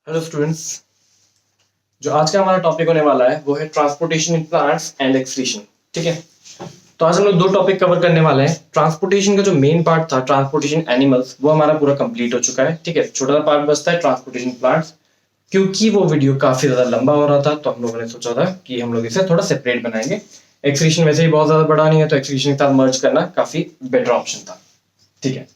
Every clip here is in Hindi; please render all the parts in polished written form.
Hello students. जो आज का हमारा टॉपिक होने वाला है वो है transportation in plants and excretion. ठीक है, तो आज हम लोग दो टॉपिक कवर करने वाले हैं। ट्रांसपोर्टेशन का जो मेन पार्ट था ट्रांसपोर्टेशन एनिमल्स, वो हमारा पूरा कंप्लीट हो चुका है। ठीक है, छोटा सा पार्ट बचता है ट्रांसपोर्टेशन प्लांट्स। क्योंकि वो वीडियो काफी ज्यादा लंबा हो रहा था तो हम लोगों ने सोचा था कि हम लोग इसे थोड़ा सेपरेट बनाएंगे। एक्सक्रीशन वैसे ही बहुत ज्यादा बड़ा नहीं है तो एक्सक्रीशन के साथ मर्ज करना काफी बेटर ऑप्शन था। ठीक है,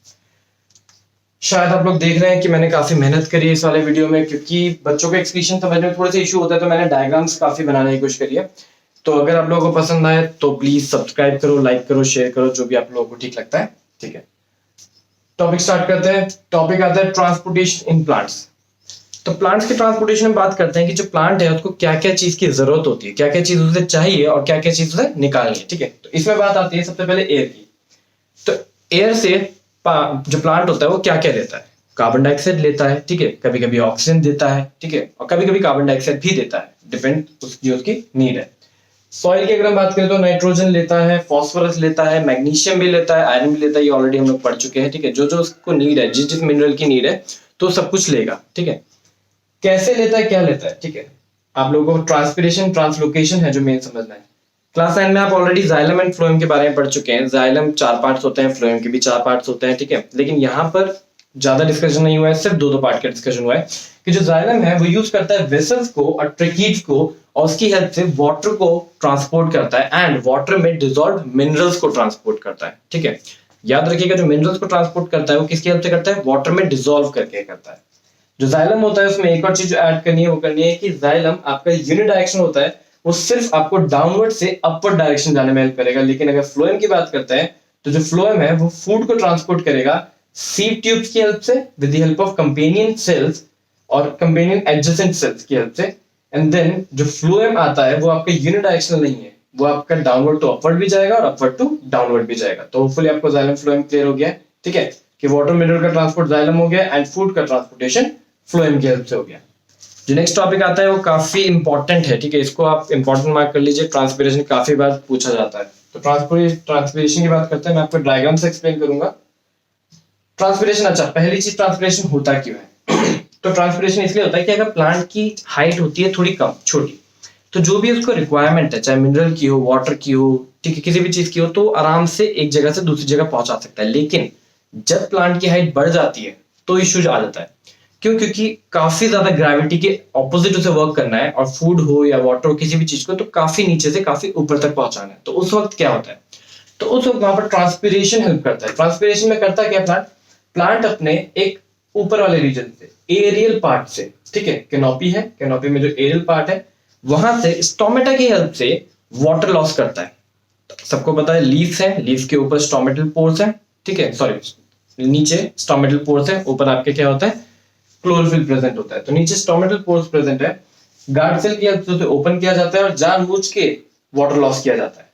शायद आप लोग देख रहे हैं कि मैंने काफी मेहनत करी है इस वाले वीडियो में, क्योंकि बच्चों को एक्सक्रीशन समझने में थोड़ा सा इशू होता है, तो मैंने डायग्राम्स काफी बनाने की कोशिश करी है। तो अगर आप लोगों को पसंद आए तो प्लीज सब्सक्राइब करो, लाइक करो, शेयर करो, जो भी आप लोगों को ठीक लगता है। ठीक है, टॉपिक स्टार्ट करते हैं। टॉपिक आता है ट्रांसपोर्टेशन इन प्लांट्स। तो प्लांट्स के ट्रांसपोर्टेशन में बात करते हैं कि जो प्लांट है उसको क्या क्या चीज की जरूरत होती है, क्या क्या चीज उसे चाहिए और क्या क्या चीज उसे निकालनी है। ठीक है, तो इसमें बात आती है सबसे पहले एयर की। तो एयर से जो प्लांट होता है वो क्या क्या लेता है? कार्बन डाइऑक्साइड लेता है। ठीक है, कभी कभी ऑक्सीजन देता है। ठीक है, और कभी कभी कार्बन डाइऑक्साइड भी देता है, डिपेंड उसकी नीड है। सॉइल की अगर हम बात करें तो नाइट्रोजन लेता है, फास्फोरस लेता है, मैग्नीशियम भी लेता है, आयरन भी लेता है। ये ऑलरेडी हम लोग पढ़ चुके हैं। ठीक है, जो जो उसको नीड है, जिस जिस मिनरल की नीड है तो सब कुछ लेगा। ठीक है, कैसे लेता है, क्या लेता है? ठीक है, आप लोगों को ट्रांसपिरेशन ट्रांसलोकेशन है जो मेन समझना है। क्लास 9 में आप ऑलरेडी जाइलम एंड फ्लोएम के बारे में पढ़ चुके हैं। जाइलम 4 पार्ट्स होते हैं, फ्लोएम के भी 4 पार्ट्स होते हैं। ठीक है, लेकिन यहाँ पर ज्यादा डिस्कशन नहीं हुआ है, सिर्फ दो पार्ट का डिस्कशन हुआ है कि जो जाइलम है वो यूज करता है वेसल्स को और ट्रेकीज को, और उसकी हेल्प से वाटर को ट्रांसपोर्ट करता है एंड वाटर में डिसॉल्व मिनरल्स को ट्रांसपोर्ट करता है। ठीक है, याद रखिएगा, जो मिनरल्स को ट्रांसपोर्ट करता है वो किसकी हेल्प से करता है? वाटर में डिसॉल्व करके करता है। जो जाइलम होता है उसमें एक और चीज ऐड करनी है, वो करनी है कि जाइलम आपका यूनिडायरेक्शन होता है, वो सिर्फ आपको डाउनवर्ड से अपवर्ड डायरेक्शन जाने में हेल्प करेगा। लेकिन अगर फ्लोएम की बात करते हैं तो जो फ्लोएम है वो फूड को ट्रांसपोर्ट करेगा सीड ट्यूब्स की हेल्प से, with the help of companion cells और कंपेनियन एडजेसेंट सेल्स की हेल्प से। एंड देन जो फ्लोएम आता है वो आपका यूनिडायरेक्शनल नहीं है, वो आपका डाउनवर्ड टू अपवर्ड भी जाएगा और अपवर्ड टू डाउनवर्ड भी जाएगा। तो होपफुली आपको जाइलम फ्लोएम क्लियर हो गया है। ठीक है, कि वाटर मिनरल का ट्रांसपोर्ट जाइलम हो गया एंड फूड का ट्रांसपोर्टेशन फ्लोएम की हेल्प से हो गया। जो नेक्स्ट टॉपिक आता है वो काफी इंपॉर्टेंट है। ठीक है, इसको आप इंपॉर्टेंट मार्क कर लीजिए, ट्रांसपिरेशन काफी बार पूछा जाता है। तो ट्रांसपिरेशन की बात करते हैं, मैं आपको डायग्राम से एक्सप्लेन करूंगा। ट्रांसपिरेशन, अच्छा पहली चीज, ट्रांसपिरेशन होता क्यों है? तो ट्रांसपिरेशन इसलिए होता है कि अगर प्लांट की हाइट होती है थोड़ी कम, छोटी, तो जो भी उसको रिक्वायरमेंट है, चाहे मिनरल की हो, वाटर की हो, ठीक है, किसी भी चीज की हो, तो आराम से एक जगह से दूसरी जगह पहुंचा सकता है। लेकिन जब प्लांट की हाइट बढ़ जाती है तो इश्यूज आ जाता है। क्यों? क्योंकि काफी ज्यादा ग्रेविटी के ऑपोजिट उसे वर्क करना है, और फूड हो या वाटर हो, किसी भी चीज को तो काफी नीचे से काफी ऊपर तक पहुंचाना है। तो उस वक्त क्या होता है? तो उस वक्त वहां पर ट्रांसपिरेशन हेल्प करता है। ट्रांसपिरेशन में करता क्या प्लांट? प्लांट अपने एक ऊपर वाले रीजन से, एरियल पार्ट से, ठीक है, कैनोपी है, कैनोपी में जो एरियल पार्ट है वहां से स्टोमेटा की हेल्प से वाटर लॉस करता है। तो सबको पता है लीव्स है, लीव्स के ऊपर स्टोमेटल पोर्स है। ठीक है, सॉरी, नीचे स्टोमेटल पोर्स है, ऊपर आपके क्या होता है? क्लोरोफिल प्रेजेंट होता है। तो नीचे स्टोमेटल पोर्स प्रेजेंट है, गार्ड सेल की हेल्प से ओपन किया जाता है और जानबूझ के वाटर लॉस किया जाता है।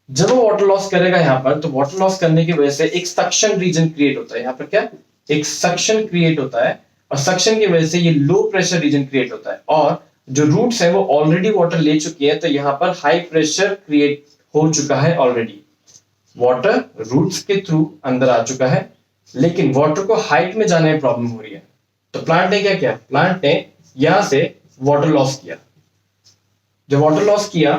जब वो वाटर लॉस करेगा यहाँ पर, तो वाटर लॉस करने की वजह से एक सक्शन रीजन क्रिएट होता है। यहाँ पर क्या? एक सक्शन क्रिएट होता है, और सक्शन की वजह से ये लो प्रेशर रीजन क्रिएट होता है, और जो रूट्स है वो ऑलरेडी वाटर ले चुकी है, तो यहाँ पर हाई प्रेशर क्रिएट हो चुका है ऑलरेडी। वाटर रूट्स के थ्रू अंदर आ चुका है, लेकिन वाटर को हाइट में जाने में प्रॉब्लम हो रही है। तो प्लांट ने क्या किया? प्लांट ने यहां से वाटर लॉस किया। जब वाटर लॉस किया,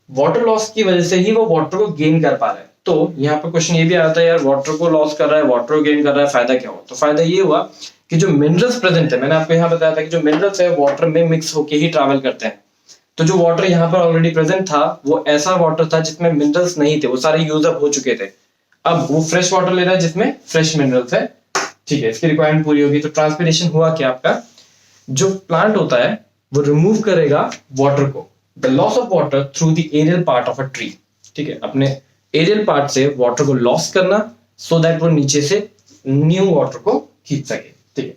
वाटर लॉस की वजह से ही वो वाटर को गेन कर पा रहा है। तो यहाँ पर क्वेश्चन ये भी आता है, यार वाटर को लॉस कर रहा है, वाटर को गेन कर रहा है, फायदा क्या हुआ? तो फायदा ये हुआ कि जो मिनरल्स प्रेजेंट है, मैंने आपको यहाँ बताया था कि जो मिनरल्स है वाटर में मिक्स होके ही ट्रैवल करते हैं। तो जो वाटर यहाँ पर ऑलरेडी प्रेजेंट था वो ऐसा वाटर था जिसमें मिनरल्स नहीं थे, वो सारे यूज अप हो चुके थे। अब वो फ्रेश वाटर ले रहा है जिसमें फ्रेश मिनरल्स है। ठीक है, इसकी रिक्वायरमेंट पूरी होगी। तो ट्रांसपिरेशन हुआ क्या? आपका जो प्लांट होता है वो रिमूव करेगा वाटर को, the loss of water through the aerial part of a tree. ठीक है, अपने एरियल पार्ट से वाटर को लॉस करना, सो दैट वो नीचे से न्यू वाटर को खींच सके। ठीक है,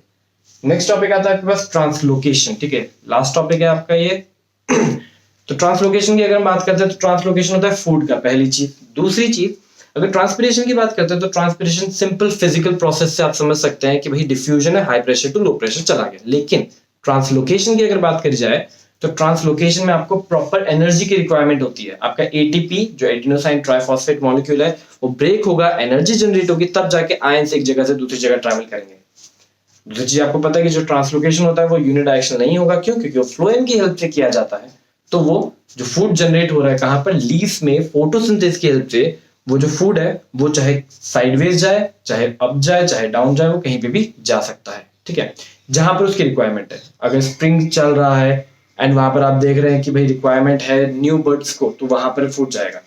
नेक्स्ट टॉपिक आता है आपके पास ट्रांसलोकेशन। ठीक है, लास्ट टॉपिक है आपका ये। तो ट्रांसलोकेशन की अगर हम बात करते हैं तो ट्रांसलोकेशन होता है फूड का, पहली चीज। दूसरी चीज, अगर ट्रांसपिरेशन की बात करते हैं तो ट्रांसपिरेशन सिंपल फिजिकल प्रोसेस से आप समझ सकते हैं कि भाई डिफ्यूजन है, high pressure to low pressure चला गया। लेकिन ट्रांसलोकेशन की अगर बात करी जाए तो ट्रांसलोकेशन में आपको प्रॉपर एनर्जी की रिक्वायरमेंट होती है। आपका एटीपी जो एडिनोसाइन ट्राइफॉस्फेट मॉलिक्यूल है वो ब्रेक होगा, एनर्जी जनरेट होगी, तब जाके आयंस एक जगह से दूसरी जगह ट्रैवल करेंगे। दूसरी चीज आपको पता है कि जो ट्रांसलोकेशन होता है वो यूनिडायरेक्शनल नहीं होगा, क्यों? क्योंकि वो फ्लोएम की हेल्प से किया जाता है। तो वो जो फूड जनरेट हो रहा है कहाँ पर, लीव्स में, फोटोसिंथेसिस की हेल्प से वो जो फूड है वो चाहे साइडवेज जाए, चाहे अप जाए, चाहे डाउन जाए, वो कहीं पे भी जा सकता है, ठीक है, जहां पर उसकी रिक्वायरमेंट है। अगर स्प्रिंग चल रहा है एंड वहां पर आप देख रहे हैं कि भाई रिक्वायरमेंट है न्यू बर्ड्स को, तो वहां पर फूड जाएगा।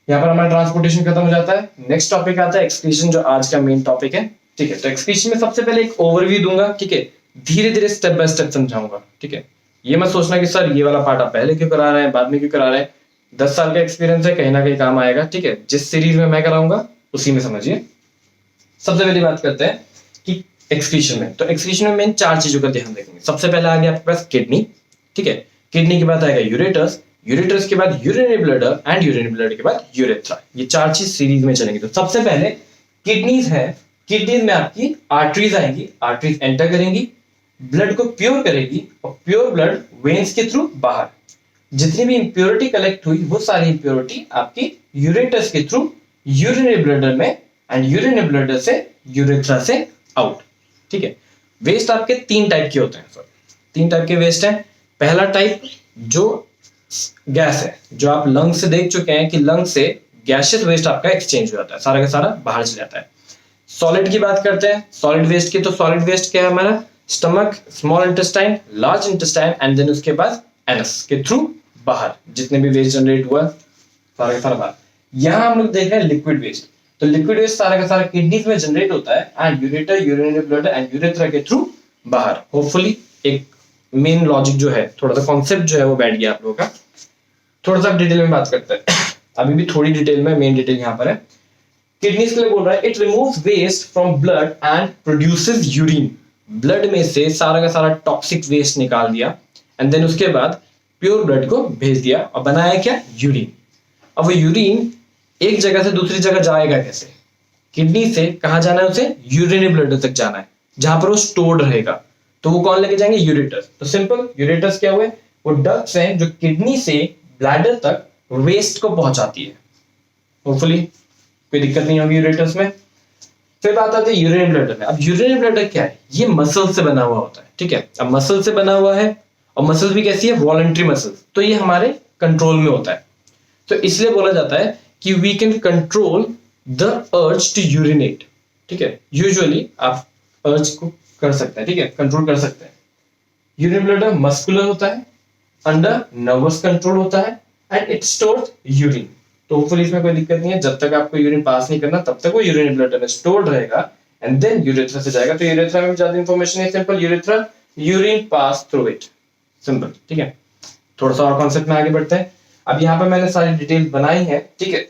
यहाँ पर हमारा ट्रांसपोर्टेशन खत्म हो जाता है। नेक्स्ट टॉपिक आता है एक्सक्रीशन, जो आज का मेन टॉपिक है, ठीक है। तो एक्सक्रीशन में सबसे पहले एक ओवरव्यू दूंगा, ठीक है, धीरे धीरे स्टेप बाय स्टेप समझाऊंगा, ठीक है। ये मत सोचना कि सर ये वाला पार्ट आप पहले क्यों करा रहे हैं, बाद में क्यों करा रहे हैं। 10 साल का एक्सपीरियंस है, कहीं ना कहीं काम आएगा, ठीक है। जिस सीरीज में मैं कराऊंगा उसी में समझिए। सबसे पहले बात करते हैं कि एक्सक्रीशन में, तो एक्सक्रीशन में मेन 4 चीजों का ध्यान रखेंगे। सबसे पहले आ गया आपके पास किडनी, ठीक है। किडनी के बाद आएगा यूरेटस, यूरेटस के बाद urinary bladder and urinary bladder के बाद यूरेथ्रा। ये 4 चीज सीरीज में चलेंगी। तो सबसे पहले किडनीज है, किडनीज में आपकी आर्टरीज आएंगी, आर्टरीज एंटर करेंगी, ब्लड को प्योर करेगी और प्योर ब्लड वेन्स के थ्रू बाहर। जितनी भी इंप्योरिटी कलेक्ट हुई वो सारी इंप्योरिटी आपकी यूरेटस के थ्रू यूरिनरी ब्लडर में एंड यूरिनरी ब्लडर से यूरेथ्रा से आउट, ठीक है। वेस्ट आपके 3 टाइप के होते हैं, सॉरी 3 टाइप के वेस्ट हैं। पहला टाइप जो गैस है, जो आप लंग से देख चुके हैं कि लंग से गैसियस वेस्ट आपका एक्सचेंज हो जाता है, सारा का सारा बाहर चला जाता है। सॉलिड की बात करते हैं, सॉलिड वेस्ट की, तो सॉलिड वेस्ट क्या है हमारा, stomach, small intestine, large intestine and then उसके बाद एनस के थ्रू बाहर जितने भी वेस्ट जनरेट हुआ सारा का सारा बाहर। यहाँ हम लोग देख रहे हैं लिक्विड वेस्ट, तो लिक्विड वेस्ट सारा का सारा किडनीज में जनरेट होता है and ureter, urinary bladder and urethra के थ्रू बाहर। होपफुली एक मेन लॉजिक जो है, थोड़ा सा कॉन्सेप्ट जो है वो बैठ गया आप लोगों का। थोड़ा सा डिटेल में बात करते हैं, अभी भी थोड़ी डिटेल में, मेन डिटेल यहाँ पर है। किडनीज के लिए बोल रहा है, it removes waste from blood and produces urine. Blood में से सारा का सारा टॉक्सिक वेस्ट निकाल दिया एंड देन उसके बाद प्योर ब्लड को भेज दिया और बनाया क्या, यूरिन। अब वो यूरिन एक जगह से दूसरी जगह जाएगा कैसे, किडनी से कहाँ जाना है उसे, यूरिनरी ब्लडर तक जाना है, जहां पर वो स्टोर्ड रहेगा। तो वो कौन लेके जाएंगे, यूरेटस। तो सिंपल, यूरेटस क्या हुए, वो डक्ट्स हैं जो किडनी से ब्लैडर तक वेस्ट को पहुंचाती है। होपफुली कोई दिक्कत नहीं होगी यूरेटस में। फिर बात आती है यूरिनरी ब्लडर में। अब यूरिनरी ब्लडर क्या है, ये मसल से बना हुआ होता है, ठीक है। अब मसल से बना हुआ है और मसल भी कैसी है, वॉलंटरी मसल, तो ये हमारे कंट्रोल में होता है। तो इसलिए बोला जाता है कि we can control the urge to urinate, ठीक है। यूजुअली आप अर्ज को कर सकते हैं, ठीक है, कंट्रोल कर सकते हैं। यूरिनरी ब्लडर मस्कुलर होता है, अंडर नर्वस कंट्रोल होता है एंड इट स्टोर्स यूरिन। तो होपफुली इसमें कोई दिक्कत नहीं है, जब तक आपको यूरिन पास नहीं करना तब तक वो यूरिनरी ब्लडर में स्टोर्ड रहेगा एंड देन यूरेथ्रा से जाएगा। तो यूरेथ्रा में भी ज्यादा इंफॉर्मेशन है, simple, urethra, urine pass through it, simple, ठीक है। थोड़ा सा और कॉन्सेप्ट में आगे बढ़ते हैं। अब यहाँ पे मैंने सारी डिटेल बनाई है, ठीक है।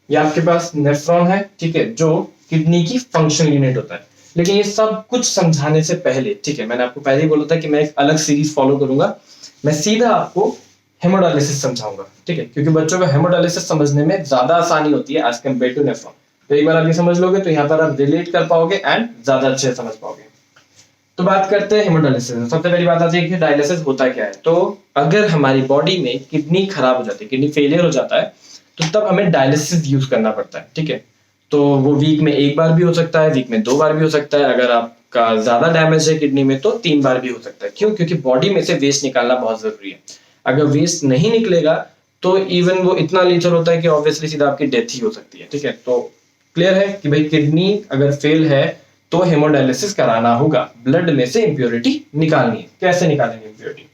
ये आपके पास नेफ्रॉन है, ठीक है, जो किडनी की फंक्शनल यूनिट होता है। लेकिन ये सब कुछ समझाने से पहले, ठीक है, मैंने आपको पहले ही बोला था कि मैं एक अलग सीरीज फॉलो करूंगा, मैं सीधा आपको हेमोडायलिसिस समझाऊंगा, ठीक है, क्योंकि बच्चों को हेमोडायलिसिस समझने में ज्यादा आसानी होती है एज कम्पेयर टू नेफ्रॉन। तो एक बार आप ये समझ लोगे तो यहाँ पर आप रिलेट कर पाओगे एंड ज्यादा अच्छे से समझ पाओगे। तो बात करते हैं हेमोडायलिसिस। सबसे पहली बात आती है कि डायलिसिस होता क्या है। तो अगर हमारी बॉडी में किडनी खराब हो जाती है, किडनी फेलियर हो जाता है, तो तब हमें डायलिसिस यूज करना पड़ता है, ठीक है। तो वो वीक में 1 बार भी हो सकता है, वीक में 2 बार भी हो सकता है। अगर आपका ज्यादा डैमेज है किडनी में तो 3 बार भी हो सकता है। क्यों? क्योंकि बॉडी में से वेस्ट निकालना बहुत जरूरी है। अगर वेस्ट नहीं निकलेगा तो इवन वो इतना लीथल होता है कि ऑब्वियसली सीधा आपकी डेथ ही हो सकती है, ठीक है। तो क्लियर है कि भाई किडनी अगर फेल है तो हेमोडायलिसिस कराना होगा, ब्लड में से इंप्योरिटी निकालनी है। कैसे निकालेंगे इंप्योरिटी?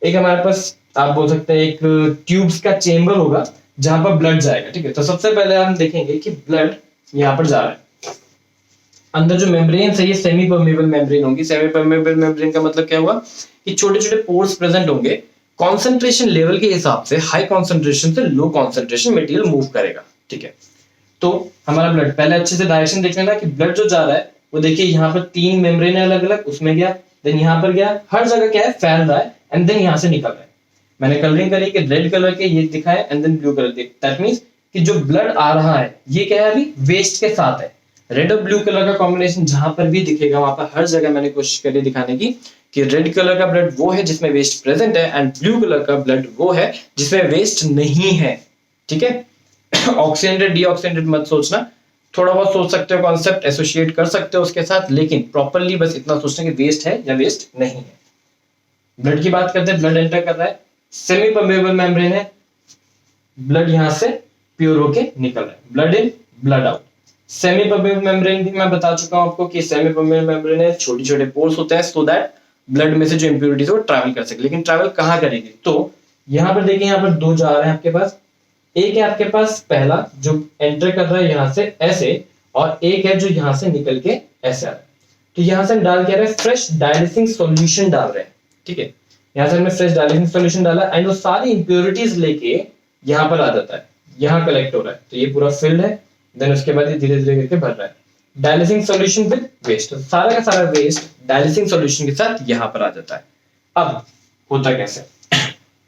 एक हमारे पास आप बोल सकते हैं एक ट्यूब्स का चेंबर होगा जहां पर ब्लड जाएगा, ठीक है। तो सबसे पहले हम देखेंगे कि ब्लड यहाँ पर जा रहा है, अंदर जो मेम्ब्रेन है ये सेमी परमेबल मेम्ब्रेन होंगी। सेमी परमेबल मेम्ब्रेन का मतलब क्या हुआ कि छोटे छोटे पोर्स प्रेजेंट होंगे। कॉन्सेंट्रेशन लेवल के हिसाब से हाई कॉन्सेंट्रेशन से लो कॉन्सेंट्रेशन मटेरियल मूव करेगा, ठीक है। तो हमारा ब्लड पहले अच्छे से डायरेक्शन देख लेना कि ब्लड जो जा रहा है वो देखिए यहाँ पर 3 मेम्ब्रेन है अलग अलग, उसमें गया, देन यहाँ पर गया, हर जगह क्या है फैल रहा है एंड देन यहाँ से निकल रहा है। मैंने कलरिंग करी कि रेड कलर के ये दिखा है एंड देन ब्लू कलर के, दैट मींस कि जो ब्लड आ रहा है ये क्या है अभी वेस्ट के साथ है। रेड और ब्लू कलर का कॉम्बिनेशन जहां पर भी दिखेगा वहां पर हर जगह मैंने कोशिश करी दिखाने की कि रेड कलर का ब्लड वो है जिसमें वेस्ट प्रेजेंट है एंड ब्लू कलर का ब्लड वो है जिसमें वेस्ट नहीं है, ठीक है। ऑक्सीडेंटेड डीऑक्सीडेंटेड मत सोचना, थोड़ा बहुत सोच सकते हो, कॉन्सेप्ट एसोसिएट कर सकते हो उसके साथ, लेकिन प्रॉपरली बस इतना सोचना कि वेस्ट है या वेस्ट नहीं है। ब्लड की बात करते हैं, ब्लड एंटर कर रहा है, सेमी परमेबल मेम्ब्रेन है, ब्लड यहां से प्योर होके निकल रहा है, blood in blood out. Semi permeable membrane भी मैं बता चुका हूं आपको कि सेमी परमेबल मेम्ब्रेन है, छोटे छोटे पोर्स होते हैं सो दैट ब्लड में से जो इंप्योरिटीज है वो ट्रैवल कर सके। लेकिन ट्रैवल कहां करेगी? तो यहां पर देखिए, यहां पर दो जार है आपके पास, एक है आपके पास पहला जो एंटर कर रहा है यहां से ऐसे, और एक है जो यहां से निकल के ऐसे आ रहा है। तो यहां से हम डाल के रहे फ्रेश डायलिसिंग सॉल्यूशन डाल रहे हैं, ठीक है, यहां से हमने फ्रेश डायलिसिंग सॉल्यूशन डाला एंड वो सारी इंप्योरिटीज लेके यहां पर आ जाता है, यहां कलेक्ट हो रहा है, तो ये पूरा फिल्ड है। देन उसके बाद ये धीरे धीरे करके भर रहा है डायलिसिंग सॉल्यूशन विद वेस्ट, तो सारा का सारा वेस्ट डायलिसिंग सॉल्यूशन के साथ यहां पर आ जाता है। अब होता कैसे?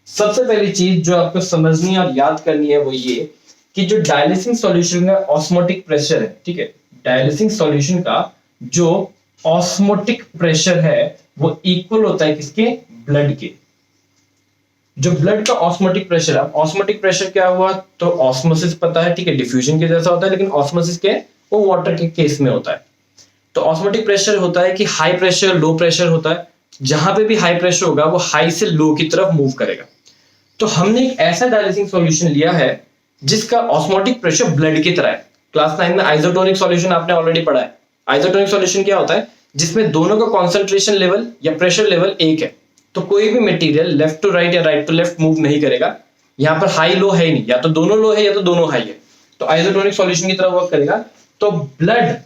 सबसे पहली चीज जो आपको समझनी और याद करनी है वो ये कि जो डायलिसिंग सॉल्यूशन का ऑस्मोटिक प्रेशर है, ठीक है, डायलिसिंग सॉल्यूशन का जो ऑस्मोटिक प्रेशर है वो इक्वल होता है किसके? ब्लड के। जो ब्लड का ऑस्मोटिक प्रेशर है, ऑस्मोटिक प्रेशर क्या हुआ? तो ऑस्मोसिस पता है, ठीक है, डिफ्यूजन के जैसा होता है, लेकिन ऑस्मोसिस के वो वाटर के केस में होता है। तो ऑस्मोटिक प्रेशर होता है कि हाई प्रेशर लो प्रेशर होता है, जहां पे भी हाई प्रेशर होगा वो हाई से लो की तरफ मूव करेगा। तो हमने एक ऐसा डायलिसिंग सॉल्यूशन लिया है जिसका ऑस्मोटिक प्रेशर ब्लड की तरह है। क्लास 9 में आइसोटोनिक सॉल्यूशन आपने ऑलरेडी पढ़ा है। आइसोटोनिक सॉल्यूशन क्या होता है? जिसमें दोनों का कॉन्सेंट्रेशन लेवल या प्रेशर लेवल एक है, तो कोई भी मटेरियल लेफ्ट टू राइट या राइट टू लेफ्ट मूव नहीं करेगा। यहाँ पर हाई लो है ही नहीं, या तो दोनों लो है या तो दोनों हाई है, तो आइसोटोनिक सॉल्यूशन की तरह वर्क करेगा। तो ब्लड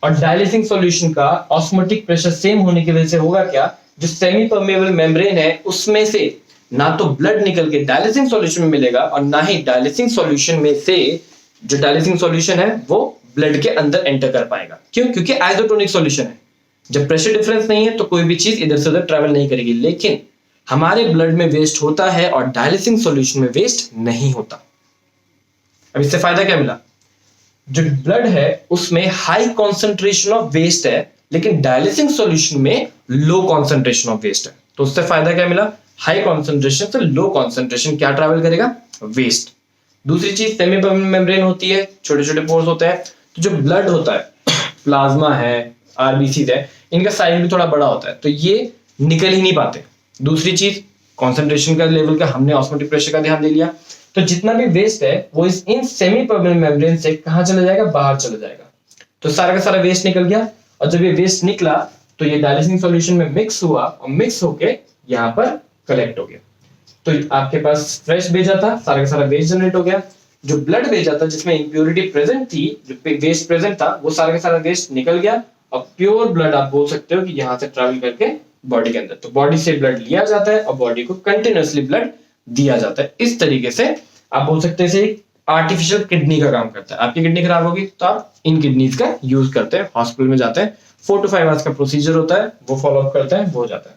और डायलिसिंग सॉल्यूशन का ऑस्मोटिक प्रेशर सेम होने की वजह से होगा क्या? जो सेमी परमेबल मेम्ब्रेन है उसमें से ना तो ब्लड निकल के डायलिसिंग सॉल्यूशन में मिलेगा और ना ही डायलिसिंग सॉल्यूशन में से जो डायलिसिंग सॉल्यूशन है वो ब्लड के अंदर एंटर कर पाएगा। क्यों? क्योंकि आइसोटोनिक सॉल्यूशन है। जब प्रेशर डिफरेंस नहीं है तो कोई भी चीज इधर से उधर ट्रैवल नहीं करेगी। लेकिन हमारे ब्लड में वेस्ट होता है और डायलिसिंग सॉल्यूशन में वेस्ट नहीं होता। अब इससे फायदा क्या मिला? जो ब्लड है उसमें हाई कॉन्सेंट्रेशन ऑफ वेस्ट है, लेकिन डायलिसिंग सॉल्यूशन में लो कॉन्सेंट्रेशन ऑफ वेस्ट है। तो उससे फायदा क्या मिला? हाई कॉन्सेंट्रेशन से लो कॉन्सेंट्रेशन क्या ट्रैवल करेगा? वेस्ट। दूसरी चीज सेमी परमेबल मेम्ब्रेन होती है, छोटे छोटे पोर्स होते हैं। तो जो ब्लड होता है, प्लाज्मा है, आरबीसीज है, इनका साइज भी थोड़ा बड़ा होता है, तो ये निकल ही नहीं पाते। दूसरी चीज कॉन्सेंट्रेशन का लेवल का हमने ऑस्मोटिक प्रेशर का ध्यान दे लिया, तो जितना भी वेस्ट है वो इन सेमी परमेबल मेम्ब्रेन से कहां चला जाएगा? बाहर चला जाएगा। तो सारा का सारा वेस्ट निकल गया, और जब ये वेस्ट निकला तो ये डायलिसिंग सॉल्यूशन में मिक्स हुआ और मिक्स होके यहाँ पर कलेक्ट हो गया। तो आपके पास फ्रेश भेजा था, सारा का सारा वेस्ट जनरेट हो गया। जो ब्लड भेजा था जिसमें इंप्योरिटी प्रेजेंट थी, जो वेस्ट प्रेजेंट था, वो सारा का सारा वेस्ट निकल गया और प्योर ब्लड आप बोल सकते हो कि यहाँ से ट्रैवल करके बॉडी के अंदर, तो बॉडी से ब्लड लिया जाता है और बॉडी को कंटिन्यूअसली ब्लड दिया जाता है। इस तरीके से आप बोल सकते हैं आर्टिफिशियल किडनी का काम करता है। आपकी किडनी खराब होगी तो आप इन किडनीज का यूज करते हैं, हॉस्पिटल में जाते हैं, 4 to 5 आवर्स का प्रोसीजर होता है, वो फॉलो अप करते हैं, वो हो जाता है।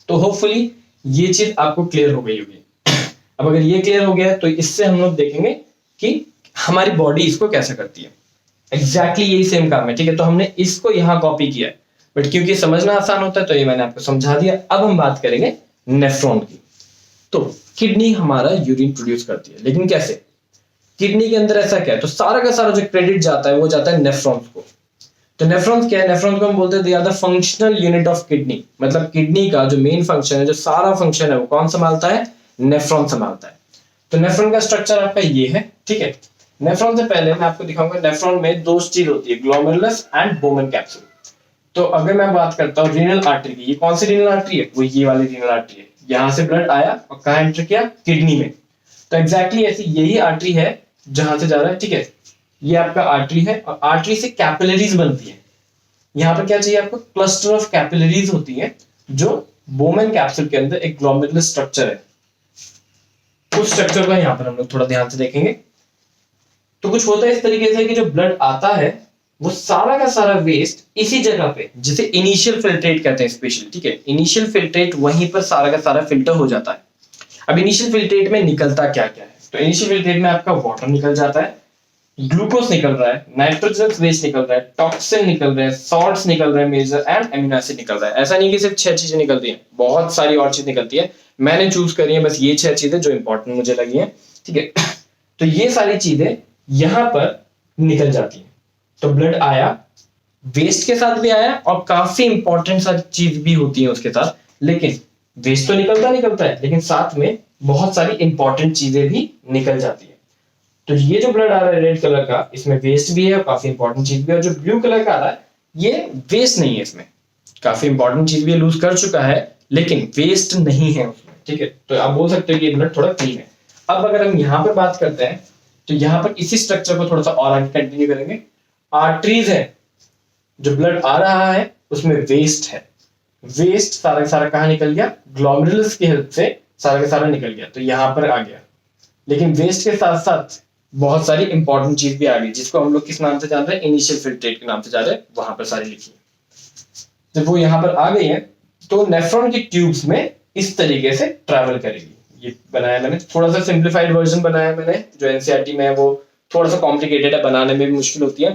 तो होपफुली ये चीज आपको क्लियर हो गई होगी। अब अगर ये क्लियर हो गया तो इससे हम लोग देखेंगे कि हमारी बॉडी इसको कैसे करती है। एग्जैक्टली यही सेम काम है, ठीक है। तो हमने इसको यहाँ कॉपी किया है, बट क्योंकि समझना आसान होता है तो ये मैंने आपको समझा दिया। अब हम बात करेंगे नेफ्रॉन की। तो किडनी हमारा यूरिन प्रोड्यूस करती है, लेकिन कैसे? किडनी के अंदर ऐसा क्या है? तो सारा का सारा जो क्रेडिट जाता है वो जाता है नेफ्रॉन्स को। तो नेफ्रॉन्स क्या है? नेफ्रॉन्स को हम बोलते हैं they are the functional unit of kidney. मतलब किडनी का जो मेन फंक्शन है, जो सारा फंक्शन है, वो कौन संभालता है? नेफ्रॉन संभालता है। तो नेफ्रॉन का स्ट्रक्चर आपका ये है, ठीक है। नेफ्रॉन से पहले मैं आपको दिखाऊंगा, नेफ्रॉन में दो चीज होती है, ग्लोमेरुलस एंड बोमेन कैप्सूल। तो अगर मैं बात करता हूँ रीनल आर्टरी की, ये कौन सी रीनल आर्टरी है? वो ये वाली रीनल आर्टरी है। यहां से ब्लड आया और कहां एंटर किया? किडनी में। तो एग्जैक्टली ऐसी यही आर्टरी है जहां से जा रहा है, ठीक है। ये आपका आर्टरी है और आर्टरी से कैपिलरीज बनती है। यहाँ पर क्या चाहिए आपको? क्लस्टर ऑफ कैपिलरीज होती है, जो बोमेन कैप्सूल के अंदर एक ग्लोमेरुलर स्ट्रक्चर है। उस स्ट्रक्चर का यहाँ पर हम लोग थोड़ा ध्यान से देखेंगे। तो कुछ होता है इस तरीके से कि जो ब्लड आता है वो सारा का सारा वेस्ट इसी जगह पे, जिसे इनिशियल फिल्ट्रेट कहते हैं स्पेशली, ठीक है। इनिशियल फिल्ट्रेट वहीं पर सारा का सारा फिल्टर हो जाता है। अब इनिशियल फिल्ट्रेट में निकलता क्या क्या है? तो इनिशियल फिल्ट्रेट में आपका वाटर निकल जाता है, ग्लूकोज निकल रहा है, नाइट्रोजन वेस्ट निकल रहा है, टॉक्सिन निकल रहा है, सॉल्ट्स निकल रहे हैं मेजर, एंड अमीनो एसिड निकल रहा है। ऐसा नहीं कि सिर्फ 6 चीजें निकलती हैं, बहुत सारी और चीज निकलती है। मैंने चूज करी है बस ये 6 चीजें जो इंपॉर्टेंट मुझे लगी है, ठीक है। तो ये सारी चीजें यहाँ पर निकल जाती है। तो ब्लड आया, वेस्ट के साथ भी आया और काफी इंपॉर्टेंट सारी चीज भी होती है उसके साथ, लेकिन वेस्ट तो निकलता है लेकिन साथ में बहुत सारी इंपॉर्टेंट चीजें भी निकल जाती है। तो ये जो ब्लड आ रहा है रेड कलर का, इसमें वेस्ट भी है और काफी इंपॉर्टेंट चीज भी है। और जो ब्लू कलर का आ रहा है ये वेस्ट नहीं है, इसमें काफी इंपॉर्टेंट चीज भी लूज कर चुका है लेकिन वेस्ट नहीं है उसमें, ठीक है। तो आप बोल सकते हो कि ये ब्लड थोड़ा क्लीन है। अब अगर हम यहाँ पर बात करते हैं तो यहाँ पर इसी स्ट्रक्चर को थोड़ा सा और आगे कंटिन्यू करेंगे। आर्टरीज है, जो ब्लड आ रहा है उसमें वेस्ट है, वेस्ट सारा का सारा कहाँ निकल गया, ग्लोमेरुलस की हेल्प से सारा का सारा निकल गया, तो यहाँ पर आ गया। लेकिन वेस्ट के साथ साथ बहुत सारी इंपॉर्टेंट चीज भी आ गई, जिसको हम लोग किस नाम से जान रहे हैं, इनिशियल फिल्ट्रेट के नाम से जा रहे हैं, वहां पर सारी लिखी है। जब वो यहाँ पर आ गई है तो नेफ्रॉन की ट्यूब्स में इस तरीके से ट्रैवल करेगी। ये बनाया मैंने, थोड़ा सा सिंप्लीफाइड वर्जन बनाया मैंने, जो एनसीईआरटी में है वो थोड़ा सा कॉम्प्लिकेटेड है, बनाने में भी मुश्किल होती है।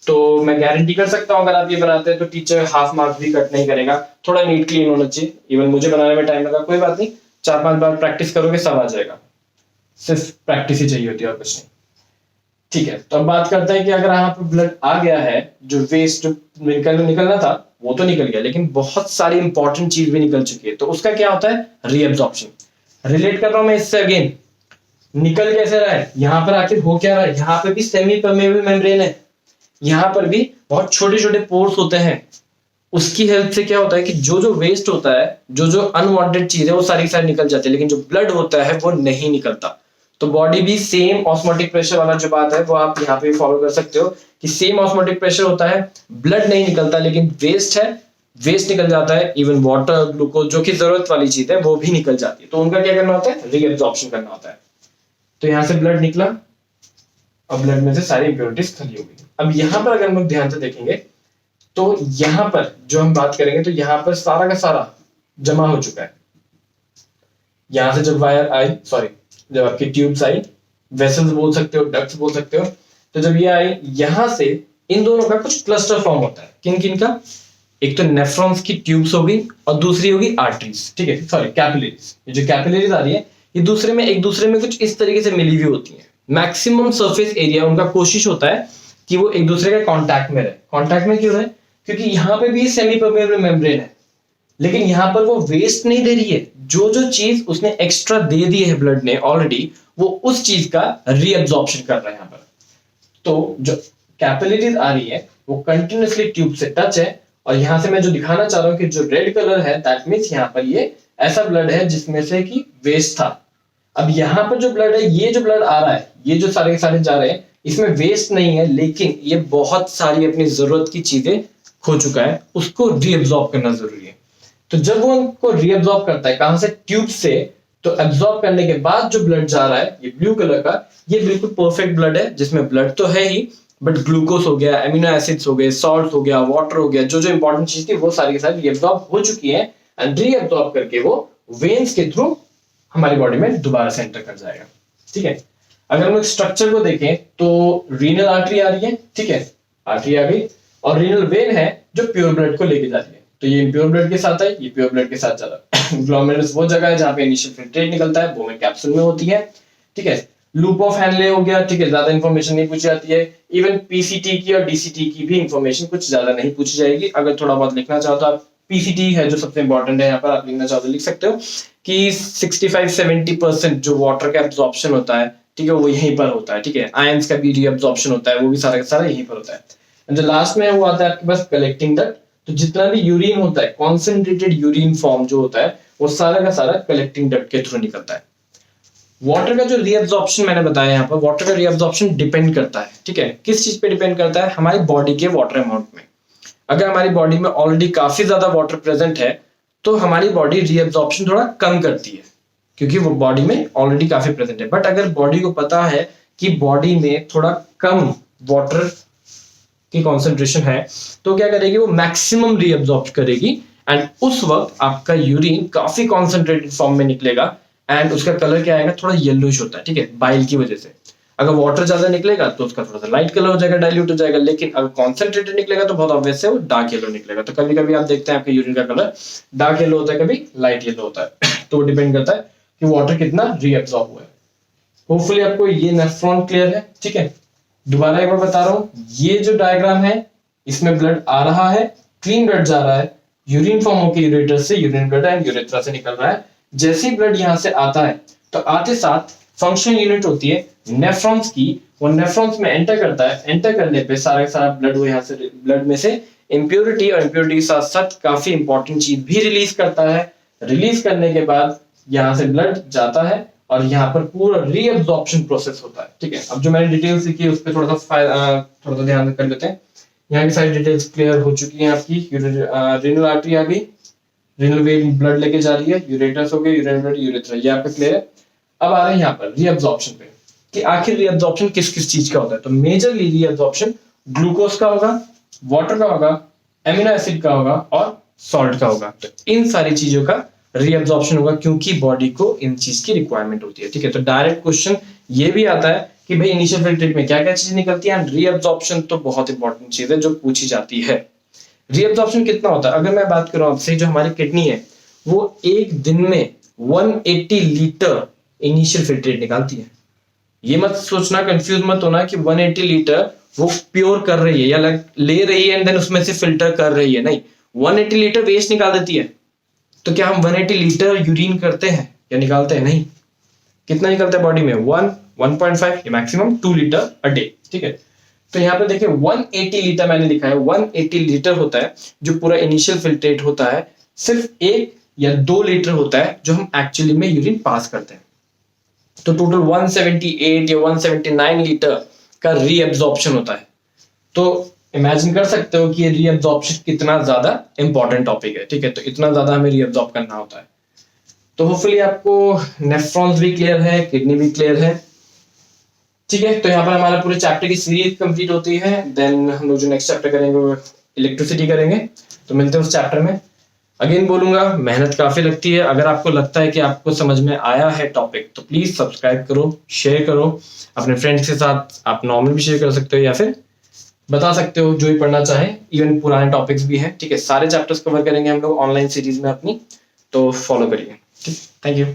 तो मैं गारंटी कर सकता हूँ अगर आप ये बनाते हैं तो टीचर हाफ मार्क्स भी कट नहीं करेगा। थोड़ा नीट क्लीन होना चाहिए, इवन मुझे बनाने में टाइम लगा, कोई बात नहीं, 4-5 बार प्रैक्टिस करोगे सब आ जाएगा, सिर्फ प्रैक्टिस ही चाहिए होती है और कुछ नहीं, ठीक है। तो अब बात करते हैं कि अगर यहाँ पर ब्लड आ गया है, जो वेस्ट जो निकलना था वो तो निकल गया, लेकिन बहुत सारी इंपॉर्टेंट चीज भी निकल चुकी है, तो उसका क्या होता है, रीअब्जॉर्प्शन। रिलेट कर रहा हूं मैं इससे अगेन, निकल कैसे रहा है, यहाँ पर आखिर हो क्या रहा है, यहाँ पे भी सेमी परमेबल मेम्ब्रेन है, यहाँ पर भी बहुत छोटे छोटे पोर्स होते हैं, उसकी हेल्प से क्या होता है कि जो जो वेस्ट होता है, जो जो अनवांटेड चीज है वो सारी सारी निकल जाती है, लेकिन जो ब्लड होता है वो नहीं निकलता। तो बॉडी भी सेम ऑस्मोटिक प्रेशर वाला जो बात है वो आप यहाँ पे फॉलो कर सकते हो कि सेम ऑस्मोटिक प्रेशर होता है, ब्लड नहीं निकलता लेकिन वेस्ट है, वेस्ट निकल जाता है, इवन वाटर, ग्लूकोज जो कि जरूरत वाली चीज है वो भी निकल जाती है। तो उनका क्या करना होता है, रीअब्जॉर्प्शन करना होता है। तो यहाँ से ब्लड निकला और ब्लड में से सारी इंप्योरिटीज खाली हो गई। अब यहाँ पर अगर हम लोग ध्यान से देखेंगे तो यहाँ पर जो हम बात करेंगे तो यहाँ पर सारा का सारा जमा हो चुका है। यहां से जब वायर आई, सॉरी जब आपकी ट्यूब्स आई, वेसल्स बोल सकते हो, डक्ट्स बोल सकते हो, तो जब ये आई यहां से इन दोनों का कुछ क्लस्टर फॉर्म होता है। किन किन का, एक तो नेफ्रॉन्स की ट्यूब्स होगी और दूसरी होगी आर्टरीज, ठीक है, सॉरी कैपिलरीज। ये जो कैपिलरीज आ रही है ये दूसरे में एक दूसरे में कुछ इस तरीके से मिली हुई होती है। मैक्सिमम सरफेस एरिया उनका कोशिश होता है कि वो एक दूसरे के कांटेक्ट में रहे। कांटेक्ट में क्यों रहे, क्योंकि यहाँ पे भी सेमी परमेबल मेम्ब्रेन है, लेकिन यहाँ पर वो वेस्ट नहीं दे रही है, जो जो चीज उसने एक्स्ट्रा दे दी है ब्लड ने ऑलरेडी, वो उस चीज का रीअब्जॉर्प्शन कर रहा है यहाँ पर। तो जो कैपिलरीज आ रही है वो कंटिन्यूअसली ट्यूब से टच है, और यहाँ से मैं जो दिखाना चाह रहा हूँ कि जो रेड कलर है दैट मीन्स यहाँ पर ये ऐसा ब्लड है जिसमें से कि वेस्ट था। अब यहाँ पर जो ब्लड है, ये जो ब्लड आ रहा है, ये जो सारे के सारे जा रहे हैं, इसमें वेस्ट नहीं है लेकिन ये बहुत सारी अपनी जरूरत की चीजें खो चुका है, उसको रीअब्जॉर्ब करना जरूरी है। तो जब वो उनको रीअब्जॉर्ब करता है, कहां से, ट्यूब से, तो एब्जॉर्ब करने के बाद जो ब्लड जा रहा है ये ब्लू कलर का, ये बिल्कुल परफेक्ट ब्लड है, जिसमें ब्लड तो है ही बट ग्लूकोज हो गया, एमिनो एसिड्स हो गए, सॉल्ट हो गया, वाटर हो गया, जो जो इंपॉर्टेंट चीज थी वो सारी की सारी रीअब्जॉर्ब हो चुकी है, एंड रीअब्जॉर्ब करके वो वेन्स के थ्रू हमारी बॉडी में दोबारा से एंटर कर जाएगा, ठीक है। अगर हम लोग स्ट्रक्चर को देखें तो रीनल आर्टरी आ रही है, ठीक है, आर्टरी आ गई, और रीनल वेन है जो प्योर ब्लड को लेके जा रही है। तो ये इम्प्योर ब्लड के साथ है, ये प्योर ब्लड के साथ जा रहा है। ग्लोमेरुलस वो जगह है जहाँ पे इनिशियल फिल्ट्रेट निकलता है, वो में कैप्सूल में होती है, ठीक है। लूप ऑफ हैनले हो गया, ठीक है, ज्यादा इंफॉर्मेशन नहीं पूछी जाती है। इवन पीसीटी की और डीसीटी की भी इंफॉर्मेशन कुछ ज्यादा नहीं पूछी जाएगी। अगर थोड़ा बहुत लिखना चाहो तो आप पीसीटी है जो सबसे इंपॉर्टेंट है, यहाँ पर आप लिखना चाहो तो लिख सकते हो कि 65-70% जो वाटर का एब्जॉर्प्शन होता है, ठीक है, वो यहीं पर होता है, ठीक है। आयंस का भी रीअब्जॉर्प्शन होता है, वो भी सारा का सारा यहीं पर होता है। जो लास्ट में वो आता है आपके पास कलेक्टिंग डक्ट, तो जितना भी यूरिन होता है, कॉन्सेंट्रेटेड यूरिन फॉर्म जो होता है, वो सारा का सारा कलेक्टिंग डक्ट के थ्रू निकलता है। वाटर का जो रीअब्जॉर्प्शन मैंने बताया यहाँ पर, वाटर का रीअब्जॉर्प्शन डिपेंड करता है, ठीक है, किस चीज पे डिपेंड करता है, हमारी बॉडी के वाटर अमाउंट में। अगर हमारी बॉडी में ऑलरेडी काफी ज्यादा वाटर प्रेजेंट है तो हमारी बॉडी रीअब्जॉर्प्शन थोड़ा कम करती है, क्योंकि वो बॉडी में ऑलरेडी काफी प्रेजेंट है। बट अगर बॉडी को पता है कि बॉडी में थोड़ा कम वाटर की कॉन्सेंट्रेशन है, तो क्या करेगी, वो मैक्सिमम रीअब्जॉर्ब करेगी, एंड उस वक्त आपका यूरिन काफी कॉन्सेंट्रेटेड फॉर्म में निकलेगा, एंड उसका कलर क्या आएगा, थोड़ा येलोइश होता है, ठीक है, बाइल की वजह से। अगर वाटर ज्यादा निकलेगा तो उसका थोड़ा सा लाइट कलर हो जाएगा, डाइल्यूट हो जाएगा, लेकिन अगर कॉन्सेंट्रेटेड निकलेगा तो बहुत ऑब्वियस है वो डार्क येलो निकलेगा। तो कभी कभी आप देखते हैं आपके यूरिन का कलर डार्क येलो होता है, कभी लाइट येलो होता है। तो डिपेंड करता है कि वाटर कितना रीअब्सॉर्ब हुआ है। होपफुली आपको ये नेफ्रॉन क्लियर है, ठीक है। दोबारा एक बार बता रहा हूँ, ये जो डायग्राम है इसमें ब्लड आ रहा है, क्लीन ब्लड जा रहा है, यूरिन फॉर्म होकर यूरेटर से यूरिन ब्लड एंड यूरेथ्रा से निकल रहा है। जैसे ही ब्लड यहाँ से आता है तो आते साथ फंक्शनल यूनिट होती है नेफ्रॉन्स की, वो नेफ्रॉन्स में एंटर करता है। एंटर करने पे सारा का सारा ब्लड वो यहाँ से ब्लड में से इम्प्योरिटी और इम्प्योरिटी के साथ साथ काफी इंपॉर्टेंट चीज भी रिलीज करता है। रिलीज करने के बाद यहाँ से ब्लड जाता है और यहाँ पर पूरा रीअब्जॉर्प्शन प्रोसेस होता है। ठीक है, अब जो मैंने डिटेल्स लिखी है उस पर थोड़ा सा ध्यान कर लेते हैं। यहाँ की सारी डिटेल्स क्लियर हो चुकी है आपकी। रेनल आर्टरी आ गई, रेनल वेन ब्लड लेके जा रही है, यूरेटर्स हो गए, यूरिन ब्लड, यूरेथ्रा, ये आपका क्लियर है। अब आ रहे हैं यहाँ पर रीअब्जॉर्प्शन पे कि आखिर रीअब्जॉर्प्शन किस किस चीज का होता है। तो मेजरली रीअब्जॉर्प्शन ग्लूकोज का होगा, वाटर का होगा, एमिनो एसिड का होगा और सॉल्ट का होगा। तो इन सारी चीजों का रीअब्जॉर्प्शन होगा क्योंकि बॉडी को इन चीज की रिक्वायरमेंट होती है। ठीक है, तो डायरेक्ट क्वेश्चन ये भी आता है कि भाई इनिशियल फिल्ट्रेट में क्या क्या चीजें निकलती है। रीअब्जॉर्प्शन तो बहुत इंपॉर्टेंट चीज है जो पूछी जाती है। रीअब्जॉर्प्शन कितना होता है, अगर मैं बात करूं आपसे, जो हमारी किडनी है वो एक दिन में 180 लीटर इनिशियल फिल्ट्रेट निकालती है। ये मत सोचना, कंफ्यूज मत होना कि 180 लीटर वो प्योर कर रही है या ले रही है एंड देन उसमें से फिल्टर कर रही है, नहीं, 180 लीटर वेस्ट निकाल देती है। तो क्या हम 180 लीटर यूरिन करते हैं या निकालते हैं? नहीं। कितना निकलता है बॉडी में? 1.5 या मैक्सिमम 2 लीटर अ डे। ठीक है, तो यहाँ पे देखिए 180 लीटर मैंने लिखा है, 180 लीटर होता है जो पूरा इनिशियल फिल्ट्रेट होता है। सिर्फ 1 या 2 लीटर होता है जो हम एक्चुअली में यूरिन पास करते हैं। तो टोटल 178 या 179 लीटर का रीअब्जॉर्प्शन होता है। तो इमेजिन कर सकते हो कि ये रीअब्जॉर्प्शन कितना ज्यादा इंपॉर्टेंट टॉपिक है। ठीक है, तो इतना ज्यादा हमें रीअब्जॉर्ब करना होता है। तो होपफुली आपको नेफ्रॉन्स भी क्लियर है, किडनी भी क्लियर है। ठीक है, तो यहाँ पर हमारा पूरे चैप्टर की सीरीज कंप्लीट होती है। देन हम लोग जो नेक्स्ट चैप्टर करेंगे वो इलेक्ट्रिसिटी करेंगे। तो मिलते हैं उस चैप्टर में। अगेन बोलूंगा, मेहनत काफी लगती है। अगर आपको लगता है कि आपको समझ में आया है टॉपिक तो प्लीज सब्सक्राइब करो, शेयर करो अपने फ्रेंड्स के साथ। आप नॉर्मल भी शेयर कर सकते हो या फिर बता सकते हो जो भी पढ़ना चाहे, इवन पुराने टॉपिक्स भी हैं। ठीक है, सारे चैप्टर्स कवर करेंगे हम लोग ऑनलाइन सीरीज में अपनी, तो फॉलो करिए। ठीक, थैंक यू।